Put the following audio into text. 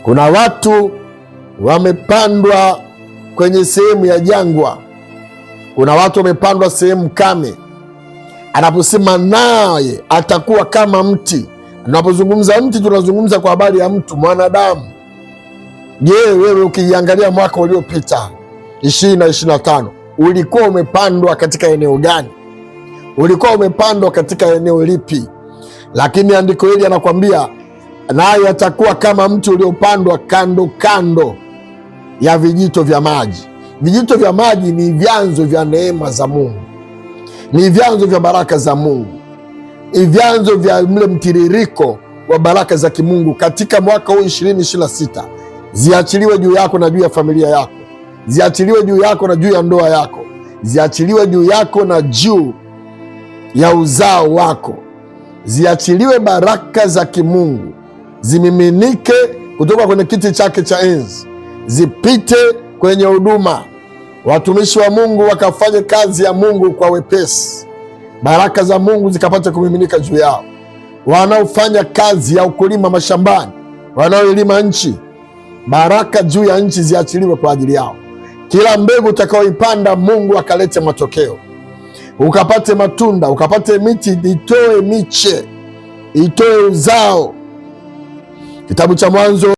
Kuna watu wamepandwa kwenye sehemu ya jangwa, kuna watu wamepandwa sehemu kame. Anaposema naye atakuwa kama mti, tunapozungumza mti tunazungumza kwa habari ya mtu, mwanadamu. Je, wewe ukiangalia mwaka uliopita 2025 ulikuwa umepandwa katika eneo gani? Ulikuwa umepandwa katika eneo lipi? Lakini andiko hili anakuambia naye atakuwa kama mti uliopandwa kando kando ya vijito vya maji. Vijito vya maji ni vyanzo vya neema za Mungu, ni vyanzo vya baraka za Mungu, ni vyanzo vya mle mtiririko wa baraka za kimungu katika mwaka huu 2026. Ziachiliwe juu yako na juu ya familia yako, ziachiliwe juu yako na juu ya ndoa yako, ziachiliwe juu yako na juu ya uzao wako. Ziachiliwe baraka za kimungu, zimiminike kutoka kwenye kiti chake cha enzi, zipite kwenye huduma. Watumishi wa Mungu wakafanye kazi ya Mungu kwa wepesi, baraka za Mungu zikapata kumiminika juu yao. Wanaofanya kazi ya ukulima mashambani, wanaoilima nchi, baraka juu ya nchi ziachiliwe kwa ajili yao. Kila mbegu utakaoipanda Mungu akalete matokeo, ukapate matunda, ukapate miti itoe miche, itoe uzao. Kitabu cha Mwanzo